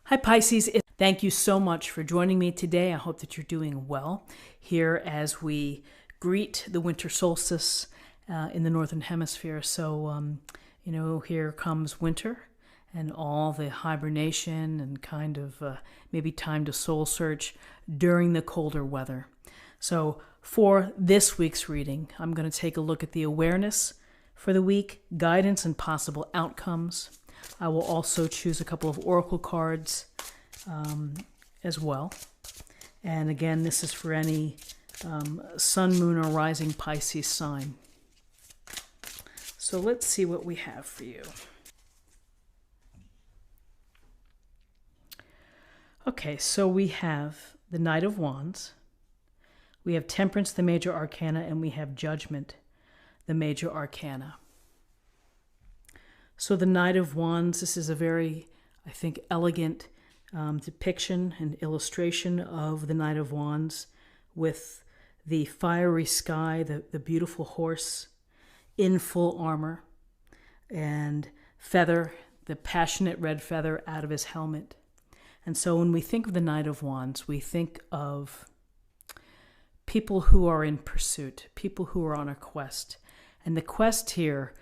Hi Pisces, thank you so much for joining me today. I hope that you're doing well here as we greet the winter solstice in the Northern Hemisphere. So, here comes winter and all the hibernation and kind of maybe time to soul search during the colder weather. So for this week's reading, I'm going to take a look at the awareness for the week, guidance and possible outcomes. I will also choose a couple of oracle cards as well. And again, this is for any sun, moon, or rising Pisces sign. So let's see what we have for you. Okay, so we have the Knight of Wands. We have Temperance, the major arcana, and we have Judgment, the major arcana. So the Knight of Wands, this is a very, I think, elegant depiction and illustration of the Knight of Wands with the fiery sky, the beautiful horse in full armor, and feather, the passionate red feather out of his helmet. And so when we think of the Knight of Wands, we think of people who are in pursuit, people who are on a quest. And the quest here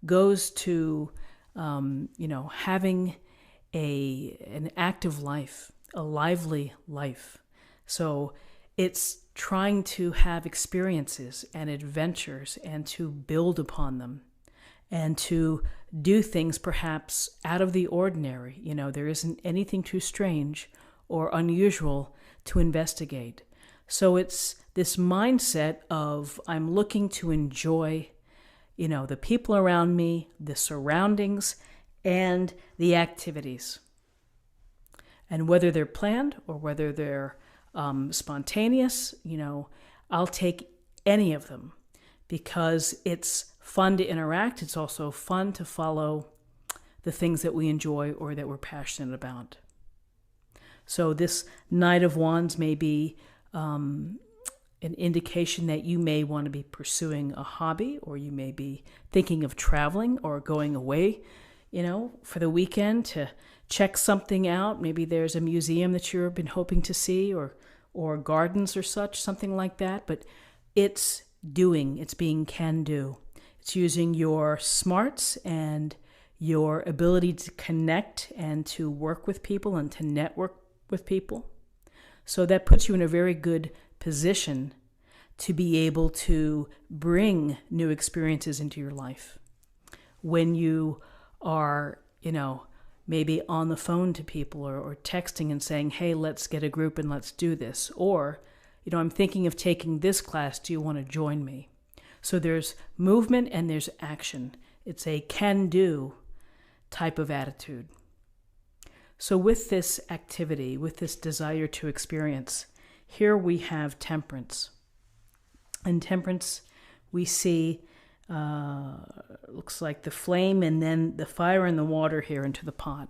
goes to having an active life, a lively life. So it's trying to have experiences and adventures and to build upon them and to do things perhaps out of the ordinary. There isn't anything too strange or unusual to investigate. So it's this mindset of I'm looking to enjoy the people around me, the surroundings, and the activities. And whether they're planned or whether they're spontaneous, I'll take any of them because it's fun to interact. It's also fun to follow the things that we enjoy or that we're passionate about. So this Knight of Wands may be an indication that you may want to be pursuing a hobby, or you may be thinking of traveling or going away, for the weekend to check something out. Maybe there's a museum that you've been hoping to see or gardens or such, something like that. But it's being can do. It's using your smarts and your ability to connect and to work with people and to network with people. So that puts you in a very good position to be able to bring new experiences into your life. When you are, maybe on the phone to people or texting and saying, hey, let's get a group and let's do this. Or, I'm thinking of taking this class. Do you want to join me? So there's movement and there's action. It's a can-do type of attitude. So with this activity, with this desire to experience, here we have Temperance. In Temperance, we see, looks like the flame and then the fire and the water here into the pot.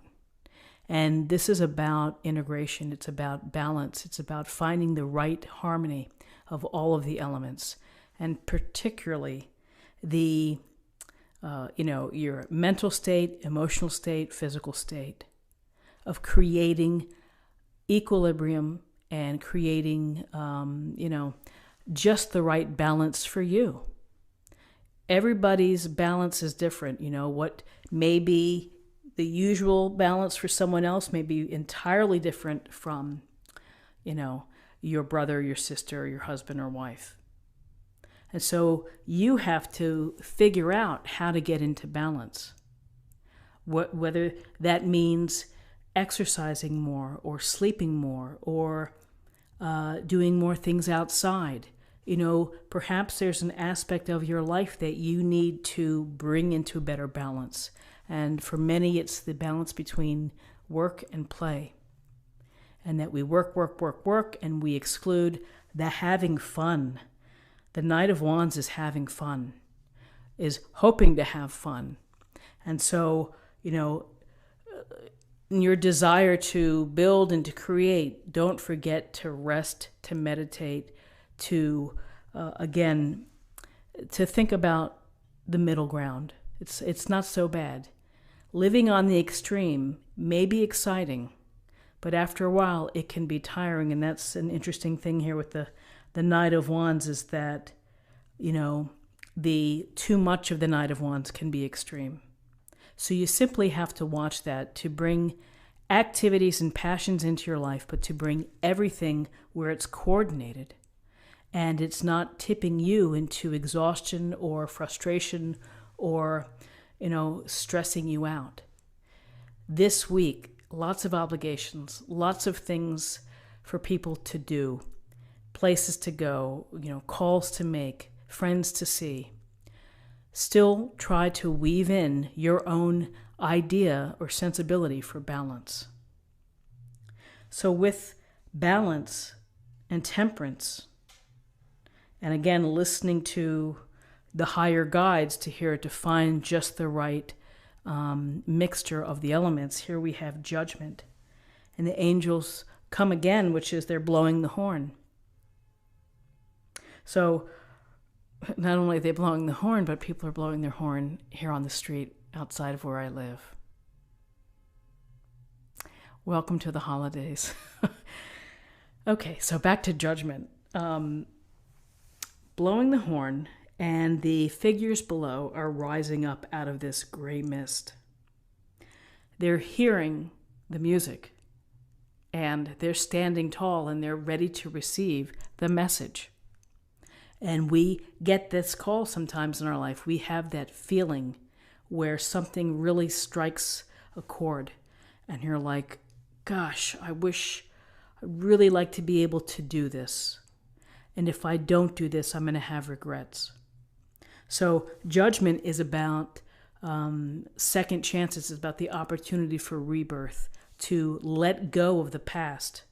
And this is about integration. It's about balance. It's about finding the right harmony of all of the elements. And particularly the, your mental state, emotional state, physical state of creating equilibrium and creating, just the right balance for you. Everybody's balance is different. What may be the usual balance for someone else may be entirely different from, your brother, your sister, your husband or wife. And so you have to figure out how to get into balance. Whether that means exercising more or sleeping more or doing more things outside. Perhaps there's an aspect of your life that you need to bring into a better balance. And for many, it's the balance between work and play. And that we work, and we exclude the having fun. The Knight of Wands is having fun, is hoping to have fun. And so, in your desire to build and to create, don't forget to rest, to meditate, to, to think about the middle ground. It's not so bad. Living on the extreme may be exciting, But after a while, it can be tiring. And that's an interesting thing here with the Knight of Wands, is that, the too much of the Knight of Wands can be extreme. So you simply have to watch that, to bring activities and passions into your life, but to bring everything where it's coordinated and it's not tipping you into exhaustion or frustration or, stressing you out. This week, lots of obligations, lots of things for people to do, places to go, calls to make, friends to see. Still try to weave in your own idea or sensibility for balance. So with balance and temperance, and again, listening to the higher guides to find just the right mixture of the elements, here we have judgment. And the angels come again, which is they're blowing the horn. So not only are they blowing the horn, but people are blowing their horn here on the street outside of where I live. Welcome to the holidays. Okay, so back to judgment. Blowing the horn, and the figures below are rising up out of this gray mist. They're hearing the music, and they're standing tall, and they're ready to receive the message. And we get this call sometimes in our life. We have that feeling where something really strikes a chord, and you're like, gosh, I'd really like to be able to do this. And if I don't do this, I'm going to have regrets. So judgment is about second chances. It's about the opportunity for rebirth, to let go of the past.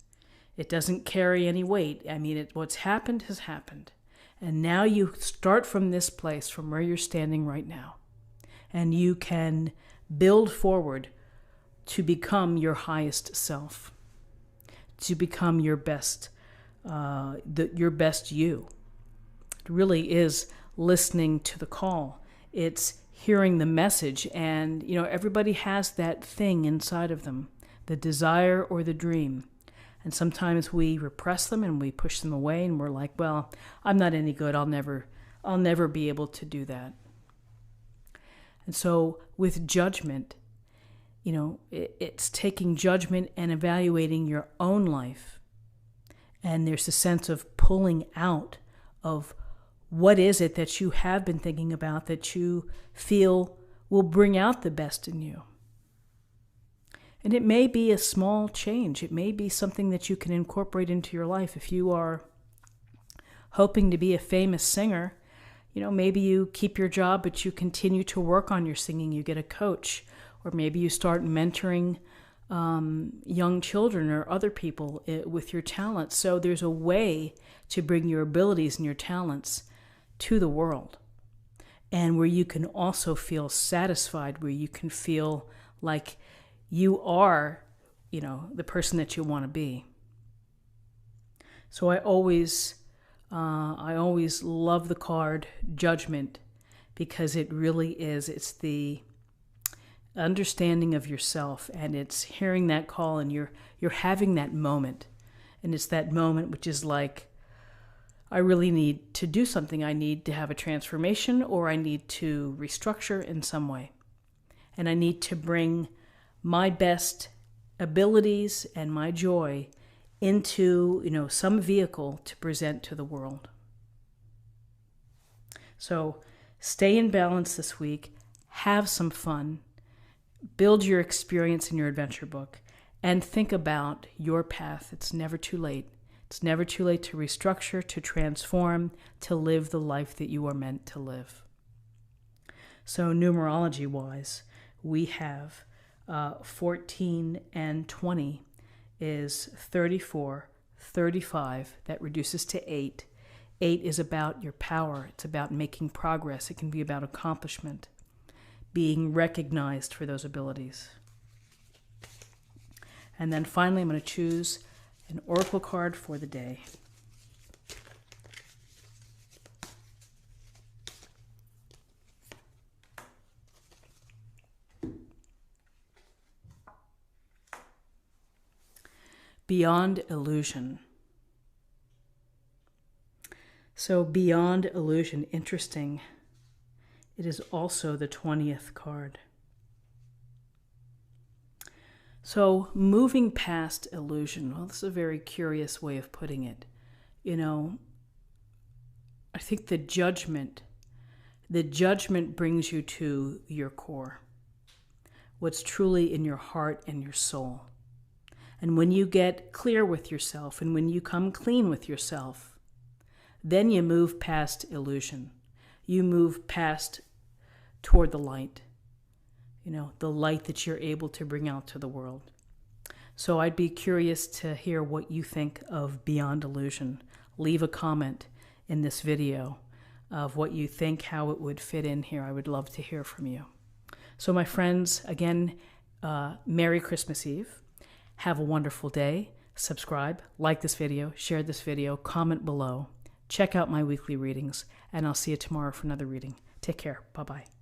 It doesn't carry any weight. I mean, what's happened has happened. And now you start from this place, from where you're standing right now. And you can build forward to become your highest self, to become your best you. It really is listening to the call. It's hearing the message, and everybody has that thing inside of them, the desire or the dream. And sometimes we repress them and we push them away, and we're like, well, I'm not any good. I'll never be able to do that. And so with judgment, it's taking judgment and evaluating your own life. And there's a sense of pulling out of what is it that you have been thinking about that you feel will bring out the best in you. And it may be a small change. It may be something that you can incorporate into your life. If you are hoping to be a famous singer, maybe you keep your job, but you continue to work on your singing. You get a coach, or maybe you start mentoring young children or other people with your talents. So there's a way to bring your abilities and your talents to the world, and where you can also feel satisfied, where you can feel like you are, the person that you want to be. So I always love the card Judgment, because it really is. It's the understanding of yourself, and it's hearing that call, and you're having that moment, and it's that moment which is like, I really need to do something. I need to have a transformation, or I need to restructure in some way, and I need to bring my best abilities and my joy into some vehicle to present to the world. So stay in balance this week, have some fun, build your experience in your adventure book, and think about your path. It's never too late. It's never too late to restructure, to transform, to live the life that you are meant to live. So numerology-wise, we have 14 and 20 is 34, 35, that reduces to 8. 8 is about your power. It's about making progress. It can be about accomplishment, being recognized for those abilities. And then finally, I'm going to choose an oracle card for the day. Beyond illusion. So beyond illusion, interesting. It is also the 20th card. So moving past illusion. Well, this is a very curious way of putting it. You know, I think the judgment brings you to your core, what's truly in your heart and your soul. And when you get clear with yourself and when you come clean with yourself, then you move past illusion. You move past toward the light, you know, the light that you're able to bring out to the world. So I'd be curious to hear what you think of Beyond Illusion. Leave a comment in this video of what you think, how it would fit in here. I would love to hear from you. So my friends, again, Merry Christmas Eve. Have a wonderful day. Subscribe, like this video, share this video, comment below. Check out my weekly readings, and I'll see you tomorrow for another reading. Take care. Bye-bye.